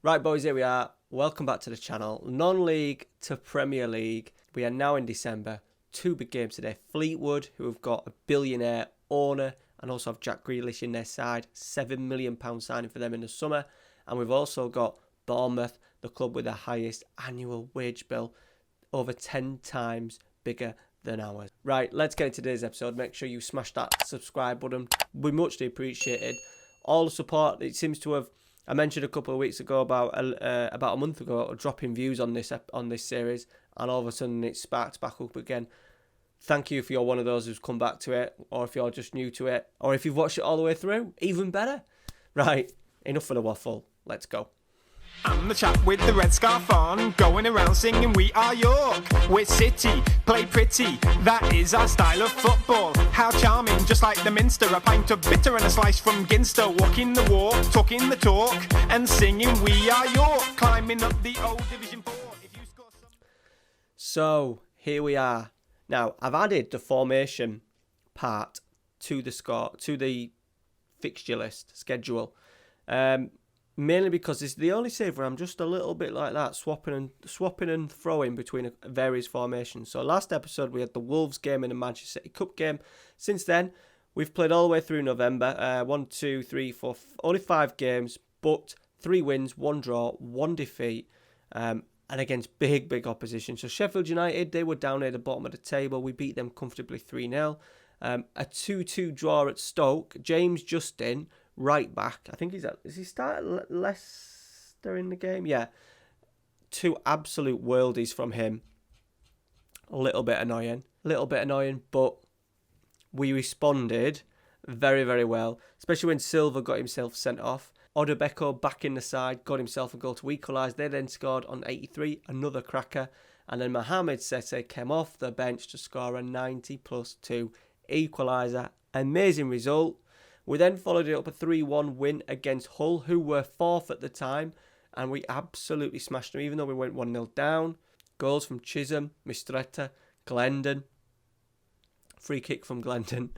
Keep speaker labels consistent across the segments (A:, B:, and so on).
A: Right, boys, here we are. Welcome back to the channel. Non-league to Premier League. We are now in December. Two big games today. Fleetwood, who have got a billionaire owner, and also have Jack Grealish in their side. £7 million signing for them in the summer. And we've also got Bournemouth, the club with the highest annual wage bill, over 10 times bigger than ours. Right, let's get into today's episode. Make sure you smash that subscribe button. We muchly appreciated all the support. It seems to have, I mentioned a couple of weeks ago, about a month ago, dropping views on this series, and all of a sudden it sparked back up again. Thank you if you're one of those who's come back to it, or if you're just new to it, or if you've watched it all the way through, even better. Right, enough for the waffle. Let's go.
B: I'm the chap with the red scarf on, going around singing we are York. We're City, play pretty, that is our style of football. How charming, just like the Minster, a pint of bitter and a slice from Ginster. Walking the walk, talking the talk, and singing we are York. Climbing up the old Division 4. If you score some...
A: So, here we are. Now, I've added the formation part to the fixture list schedule. Mainly because it's the only save where I'm just a little bit like that, swapping and throwing between various formations. So last episode we had the Wolves game and the Manchester City Cup game. Since then, we've played all the way through November. only 5 games, but 3 wins, 1 draw, 1 defeat, and against big opposition. So Sheffield United, they were down at the bottom of the table. We beat them comfortably 3-0. A 2-2 draw at Stoke. James Justin, right back. I think is he started Leicester in the game? Yeah. 2 absolute worldies from him. A little bit annoying, but we responded very well, especially when Silva got himself sent off. Odebeko back in the side, got himself a goal to equalise. They then scored on 83, another cracker. And then Mohamed Sese came off the bench to score a 90+2 equaliser. Amazing result. We then followed it up a 3-1 win against Hull, who were 4th at the time, and we absolutely smashed them, even though we went 1-0 down. Goals from Chisholm, Mistretta, Glendon. Free kick from Glendon,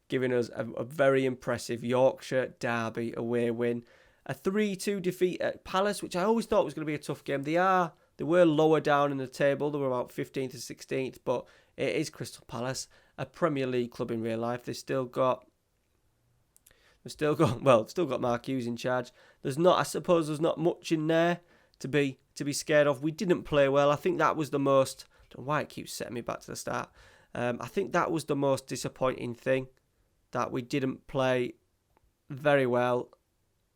A: giving us a very impressive Yorkshire derby away win. A 3-2 defeat at Palace, which I always thought was going to be a tough game. They were lower down in the table. They were about 15th to 16th, but it is Crystal Palace, a Premier League club in real life. They've still got Mark Hughes in charge. I suppose there's not much in there to be scared of. We didn't play well. I think that was the most, I don't know why it keeps setting me back to the start. I think that was the most disappointing thing, that we didn't play very well.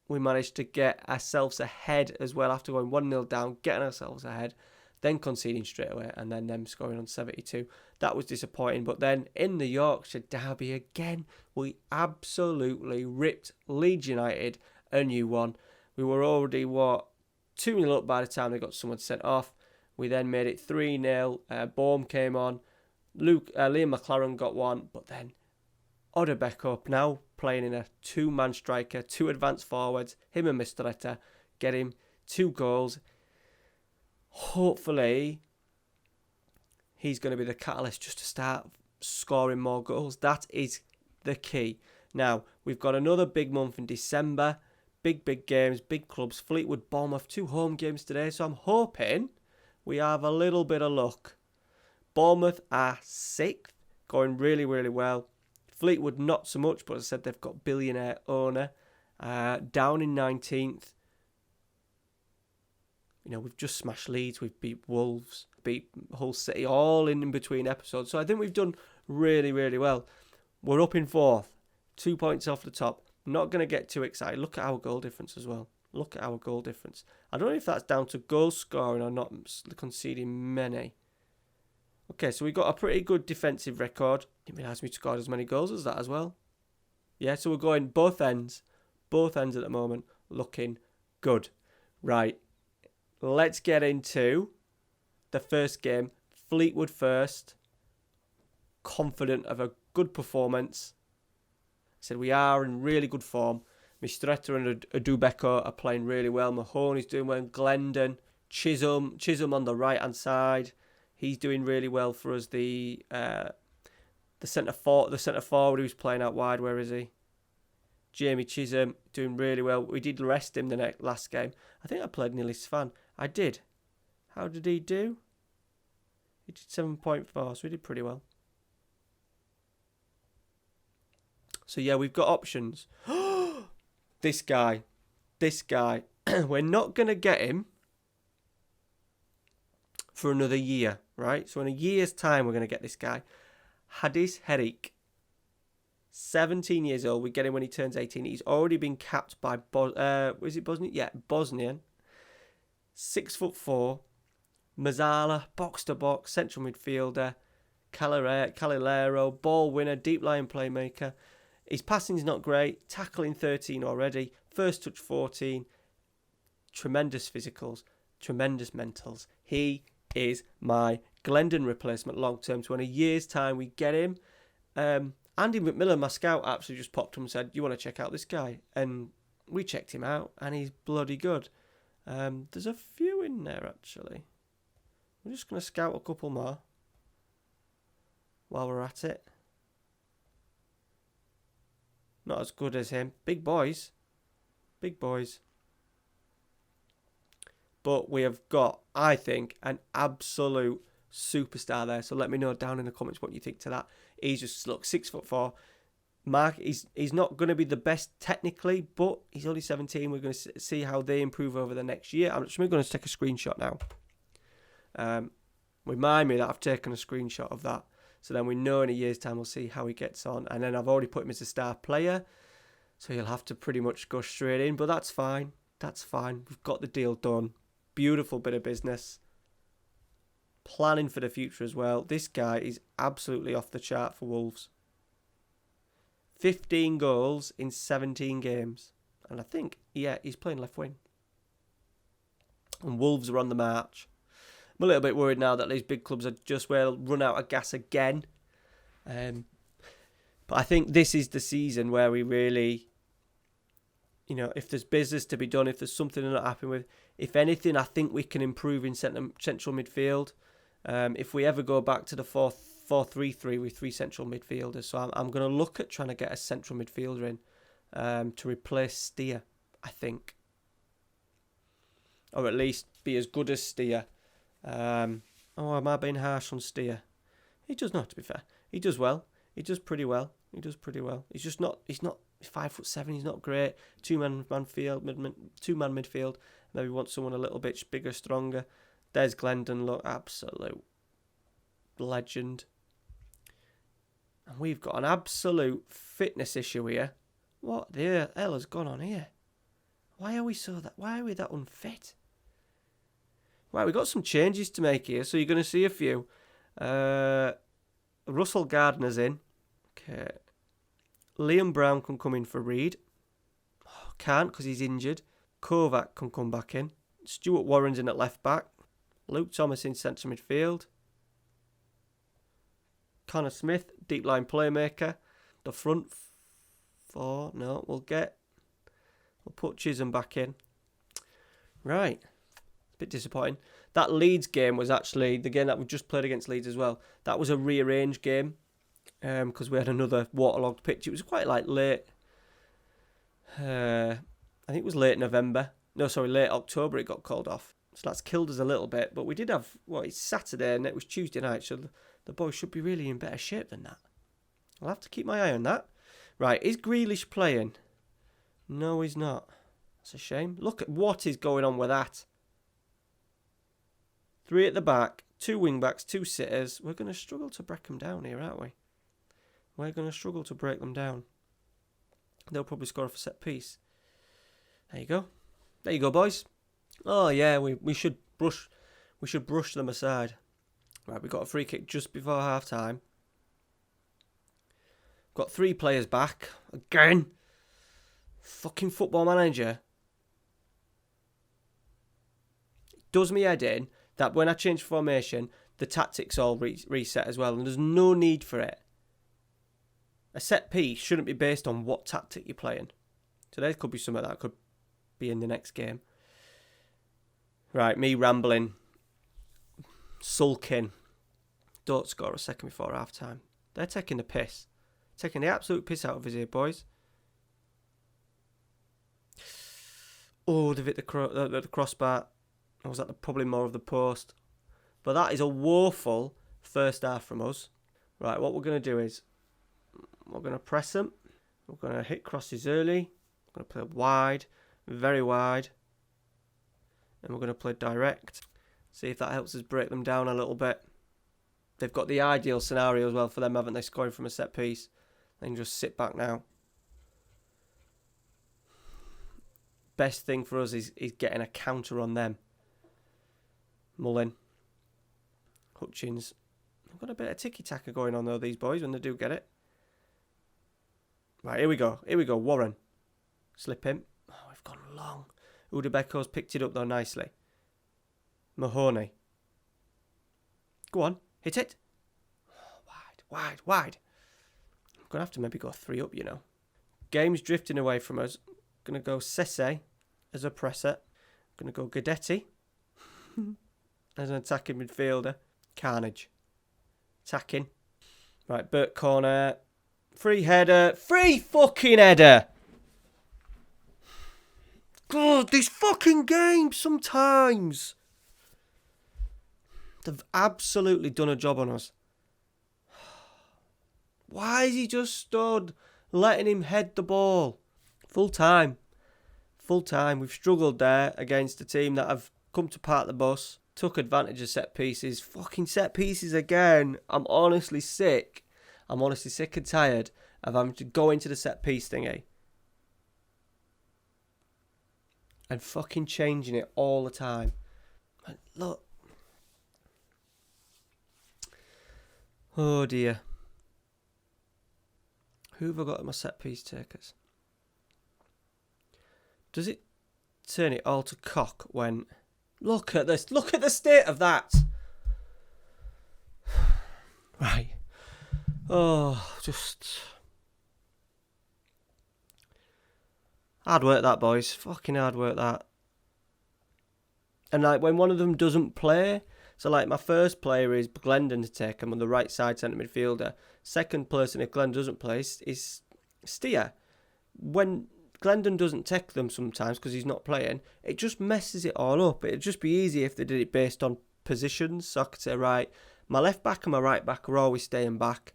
A: We managed to get ourselves ahead as well after going 1-0 down, getting ourselves ahead, then conceding straight away, and then them scoring on 72. That was disappointing. But then in the Yorkshire derby again, we absolutely ripped Leeds United a new one. We were already, 2-0 up by the time they got someone sent off. We then made it 3-0. Bourne came on. Liam McLaren got one. But then Odebeko, now playing in a 2-man striker, 2 advanced forwards, him and Mistretta, get him 2 goals. Hopefully, he's going to be the catalyst just to start scoring more goals. That is the key. Now, we've got another big month in December. Big games, big clubs. Fleetwood, Bournemouth, 2 home games today. So I'm hoping we have a little bit of luck. Bournemouth are 6th, going really well. Fleetwood, not so much, but as I said, they've got billionaire owner. Down in 19th. You know, we've just smashed Leeds, we've beat Wolves, beat Hull City, all in between episodes. So I think we've done really well. We're up in 4th, 2 points off the top. I'm not going to get too excited. Look at our goal difference as well. Look at our goal difference. I don't know if that's down to goal scoring or not conceding many. Okay, so we got a pretty good defensive record. Didn't realise we scored as many goals as that as well. Yeah, so we're going both ends at the moment, looking good. Right. Let's get into the first game. Fleetwood first. Confident of a good performance. I said we are in really good form. Mistretta and Odebeko are playing really well. Mahoney's doing well. Glendon, Chisholm on the right hand side. He's doing really well for us. The centre forward who's playing out wide. Where is he? Jamie Chisholm doing really well. We did rest him the last game. I think I played nearly Svan. I did. How did he do? He did 7.4, so he did pretty well. So yeah, we've got options. This guy. We're not going to get him for another year, right? So in a year's time, we're going to get this guy. Hadis Herik. 17 years old. We get him when he turns 18. He's already been capped by was it Bosnian? Yeah, Bosnian. 6'4". Mazzala, box to box, central midfielder. Calilero, ball winner, deep line playmaker. His passing's not great. Tackling 13 already. First touch 14. Tremendous physicals. Tremendous mentals. He is my Glendon replacement long term. So in a year's time we get him. Andy McMillan, my scout, actually just popped up and said, you want to check out this guy? And we checked him out, and he's bloody good. There's a few in there, actually. We're just going to scout a couple more while we're at it. Not as good as him. Big boys. But we have got, I think, an absolute superstar there. So let me know down in the comments what you think to that. He's just, look, 6'4". Mark, he's not going to be the best technically, but he's only 17. We're going to see how they improve over the next year. I'm just going to take a screenshot now. Remind me that I've taken a screenshot of that. So then we know in a year's time we'll see how he gets on. And then I've already put him as a star player. So he'll have to pretty much go straight in. But that's fine. We've got the deal done. Beautiful bit of business. Planning for the future as well. This guy is absolutely off the chart for Wolves. 15 goals in 17 games. And I think, yeah, he's playing left wing. And Wolves are on the march. I'm a little bit worried now that these big clubs are just run out of gas again. But I think this is the season where we really, if there's business to be done, if there's something they're not happy with, if anything, I think we can improve in central midfield. If we ever go back to the 4-3-3 with 3 central midfielders. So I'm going to look at trying to get a central midfielder in to replace Steer, I think. Or at least be as good as Steer. Am I being harsh on Steer? He does not, to be fair. He does well. He does pretty well. He's not 5'7". He's not great. Two-man midfield. Maybe want someone a little bit bigger, stronger. There's Glendon, look, absolute legend. And we've got an absolute fitness issue here. What the hell has gone on here? Why are we that unfit? Right, we've got some changes to make here, so you're going to see a few. Russell Gardner's in. Okay. Liam Brown can come in for Reed. Can't because he's injured. Kovac can come back in. Stuart Warren's in at left back. Luke Thomas in centre midfield. Connor Smith, deep line playmaker. The front four, no, we'll put Chisholm back in. Right. A bit disappointing. That Leeds game was actually the game that we just played against Leeds as well. That was a rearranged game because we had another waterlogged pitch. It was quite late. I think it was late November. No, sorry, late October it got called off. So that's killed us a little bit. But we did have, it's Saturday and it was Tuesday night. So the boys should be really in better shape than that. I'll have to keep my eye on that. Right, is Grealish playing? No, he's not. That's a shame. Look at what is going on with that. 3 at the back, 2 wing-backs, 2 sitters. We're going to struggle to break them down here, aren't we? We're going to struggle to break them down. They'll probably score off a set piece. There you go. There you go, boys. Oh, yeah, we should brush them aside. Right, we got a free kick just before half-time. Got 3 players back. Again. Fucking Football Manager. It does me head in that when I change formation, the tactics all reset as well, and there's no need for it. A set piece shouldn't be based on what tactic you're playing. So there could be some of that could be in the next game. Right, me rambling, sulking. Don't score a second before half time. They're taking the piss. Taking the absolute piss out of us here, boys. Oh, they've hit the crossbar. Or was that probably more of the post? But that is a woeful first half from us. Right, what we're going to do is we're going to press them. We're going to hit crosses early. We're going to play wide, very wide. And we're going to play direct. See if that helps us break them down a little bit. They've got the ideal scenario as well for them, haven't they? Scoring from a set piece. They can just sit back now. Best thing for us is getting a counter on them. Mullin. Hutchins. I've got a bit of tiki-taka going on though, these boys, when they do get it. Right, here we go. Here we go. Warren. Slip him. Oh, we've gone long. Udebeko's picked it up though nicely. Mahoney. Go on. Hit it. Oh, wide. I'm going to have to maybe go 3 up, you know. Game's drifting away from us. Going to go Sese as a presser. Going to go Guidetti as an attacking midfielder. Carnage. Attacking. Right, Burt corner. Free header. Free fucking header. God, these fucking games sometimes. They've absolutely done a job on us. Why is he just stood letting him head the ball? Full time. We've struggled there against a team that have come to park the bus. Took advantage of set pieces. Fucking set pieces again. I'm honestly sick. I'm honestly sick and tired of having to go into the set piece thingy. And fucking changing it all the time. Look. Oh dear. Who have I got at my set piece takers? Does it turn it all to cock when... Look at this. Look at the state of that. Right. Oh, just... Hard work that, boys. Fucking hard work that. And like when one of them doesn't play... So like my first player is Glendon to take him on the right side centre midfielder. Second person if Glendon doesn't play is Steer. When Glendon doesn't take them sometimes because he's not playing, it just messes it all up. It'd just be easy if they did it based on positions. So I could say, right, my left back and my right back are always staying back.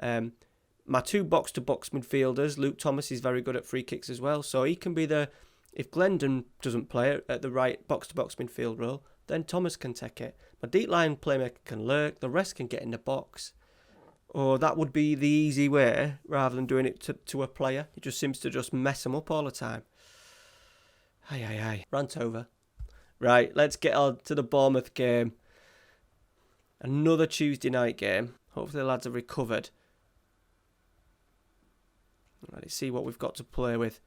A: My 2 box-to-box midfielders, Luke Thomas is very good at free kicks as well. So he can be if Glendon doesn't play at the right box-to-box midfield role, then Thomas can take it. My deep line playmaker can lurk. The rest can get in the box. Or that would be the easy way, rather than doing it to a player. It just seems to just mess them up all the time. Aye. Rant over. Right, let's get on to the Bournemouth game. Another Tuesday night game. Hopefully the lads have recovered. Let's see what we've got to play with.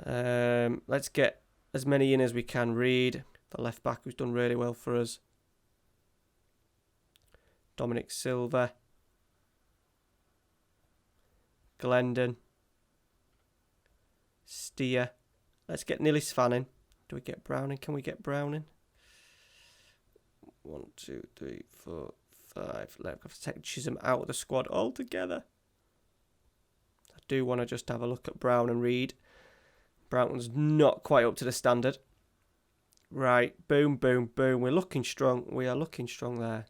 A: Let's get as many in as we can. Reed, the left back who's done really well for us. Dominic Silva. Glendon. Steer. Let's get Nillis Fanning. Do we get Browning? Can we get Browning? 1, 2, 3, 4, 5. Let's have to take Chisholm out of the squad altogether. I do want to just have a look at Brown and Reed. Brown's not quite up to the standard. Right, boom. We're looking strong. We are looking strong there.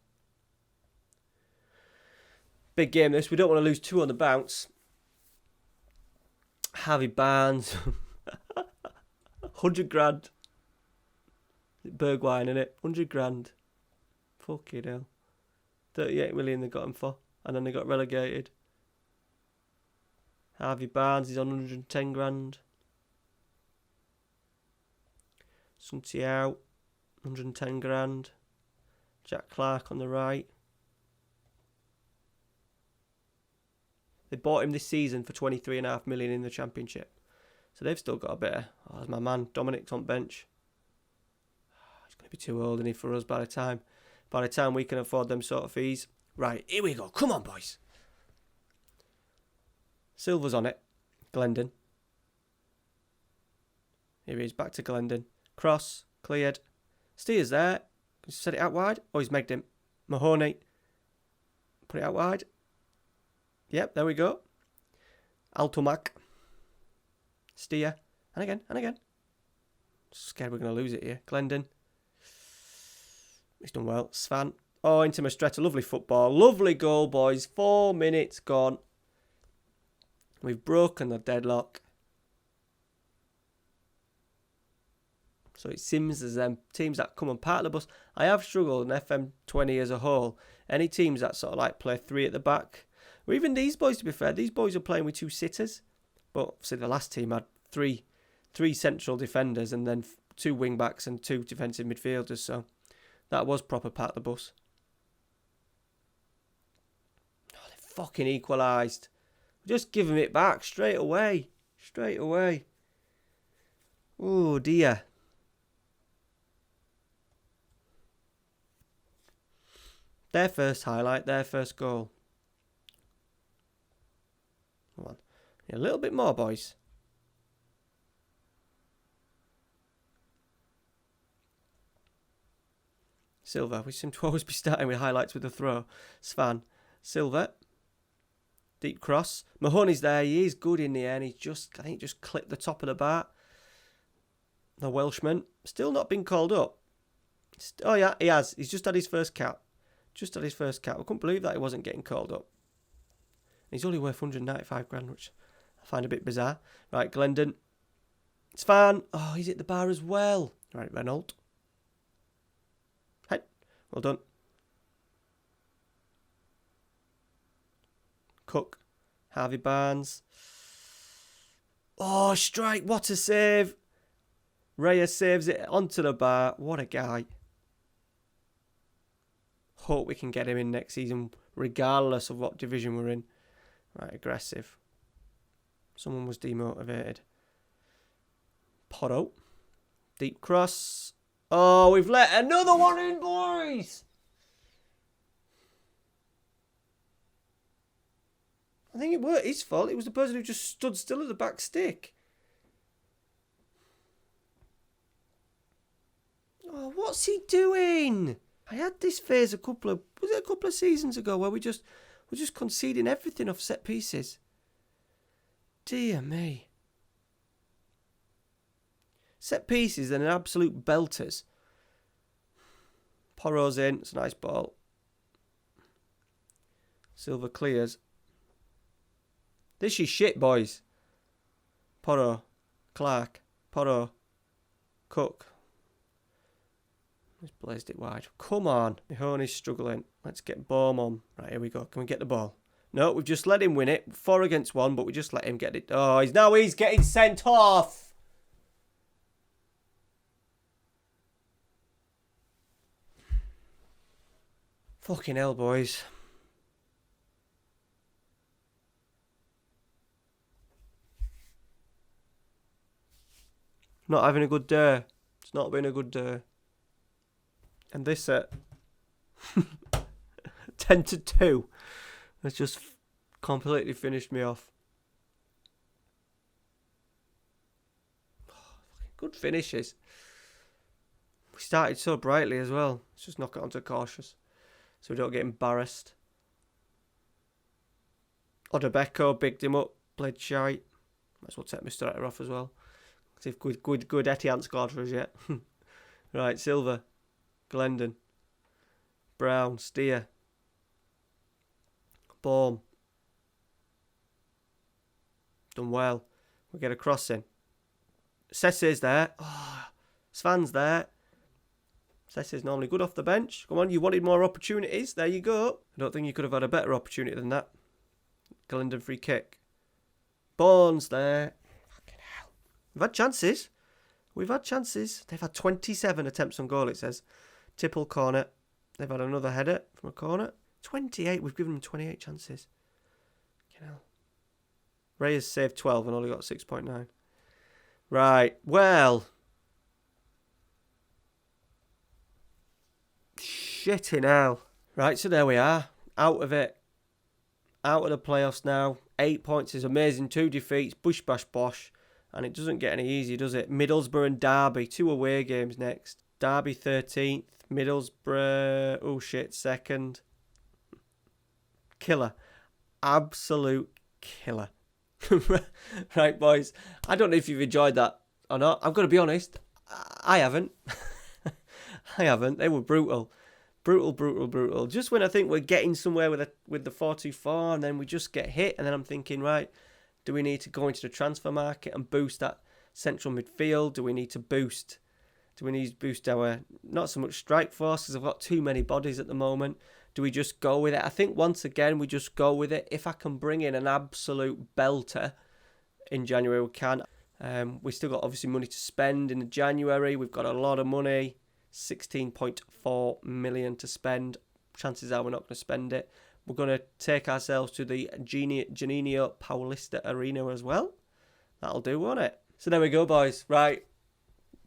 A: Big game this. We don't want to lose 2 on the bounce. Harvey Barnes. 100 grand. Bergwijn, innit? 100 grand. Fucking hell. 38 million they got him for. And then they got relegated. Harvey Barnes is on 110 grand. Sun Tiao, 110 grand. Jack Clark on the right. They bought him this season for 23.5 million in the Championship. So they've still got a bit of... Oh, there's my man, Dominic's on bench. He's going to be too old, isn't he, for us by the time we can afford them sort of fees. Right, here we go. Come on, boys. Silver's on it. Glendon. Here he is, back to Glendon. Cross, cleared. Steer's there. Set it out wide. Oh, he's megged him. Mahoney. Put it out wide. Yep, there we go. Altomac. Steer. And again. Scared we're going to lose it here. Glendon. He's done well. Svan. Oh, into Mastretta. Lovely football. Lovely goal, boys. 4 minutes gone. We've broken the deadlock. So it seems as them teams that come on part of the bus. I have struggled in FM20 as a whole. Any teams that sort of like play 3 at the back. Or even these boys, to be fair. These boys are playing with 2 sitters. But obviously the last team had three central defenders and then 2 wing backs and 2 defensive midfielders. So that was proper part of the bus. Oh, they fucking equalised. Just give them it back straight away. Straight away. Oh dear. Their first highlight, their first goal. Come on. A little bit more, boys. Silva. We seem to always be starting with highlights with a throw. Svan. Silva. Deep cross. Mahoney's there. He is good in the end. I think he just clipped the top of the bar. The Welshman. Still not been called up. Oh yeah, he has. He's just had his first cap. I couldn't believe that he wasn't getting called up. He's only worth 195 grand, which I find a bit bizarre. Right, Glendon. It's fine. Oh, he's hit the bar as well. Right, Renault. Hey, well done. Cook. Harvey Barnes. Oh, strike. What a save. Reyes saves it onto the bar. What a guy. Hope we can get him in next season, regardless of what division we're in. Right, aggressive. Someone was demotivated. Porto. Deep cross. Oh, we've let another one in, boys. I think it weren't his fault. It was the person who just stood still at the back stick. Oh, what's he doing? I had this phase a couple of seasons ago where we're just conceding everything off set pieces. Dear me. Set pieces and an absolute belters. Porro's in. It's a nice ball. Silva clears. This is shit, boys. Porro. Clark. Porro. Cook. He's blazed it wide. Come on. Mahoney's struggling. Let's get Bohm on. Right, here we go. Can we get the ball? No, we've just let him win it. 4 against 1, but we just let him get it. Oh, he's getting sent off. Fucking hell, boys. Not having a good day. It's not been a good day. And this set, 10-2, has just completely finished me off. Good finishes. We started so brightly as well. Let's just knock it onto cautious so we don't get embarrassed. Odebeko bigged him up, played shite. Might as well take Mr. off as well. See if good Etienne scored for us yet. Right, Silva. Glendon. Brown. Steer. Bohm. Done well. We get a crossing. Sesse's there. Oh, Svan's there. Sesse's normally good off the bench. Come on, you wanted more opportunities. There you go. I don't think you could have had a better opportunity than that. Glendon free kick. Bourne's there. Fucking hell. We've had chances. They've had 27 attempts on goal, it says. Tipple corner. They've had another header from a corner. 28. We've given them 28 chances. You know. Reyes saved 12 and only got 6.9. Right. Well. Shitting hell. Right, so there we are. Out of it. Out of the playoffs now. 8 points is amazing. 2 defeats. Bush bash bosh. And it doesn't get any easier, does it? Middlesbrough and Derby. 2 away games next. Derby 13th. Middlesbrough, oh shit, 2nd. Killer. Absolute killer. Right, boys. I don't know if you've enjoyed that or not. I'm going to be honest. I haven't. I haven't. They were brutal. Brutal. Just when I think we're getting somewhere with the 424, and then we just get hit, and then I'm thinking, right, do we need to go into the transfer market and boost that central midfield? Do we need to boost our, not so much strike force, because I've got too many bodies at the moment. Do we just go with it? I think once again, we just go with it. If I can bring in an absolute belter in January, we can. We still got obviously money to spend in January. We've got a lot of money, 16.4 million to spend. Chances are we're not going to spend it. We're going to take ourselves to the Juninho Paulista Arena as well. That'll do, won't it? So there we go, boys. Right.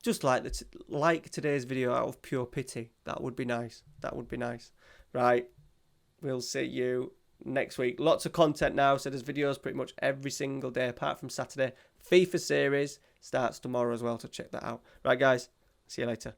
A: Just like today's video out of pure pity. That would be nice. Right. We'll see you next week. Lots of content now. So there's videos pretty much every single day apart from Saturday. FIFA series starts tomorrow as well, so check that out. Right, guys. See you later.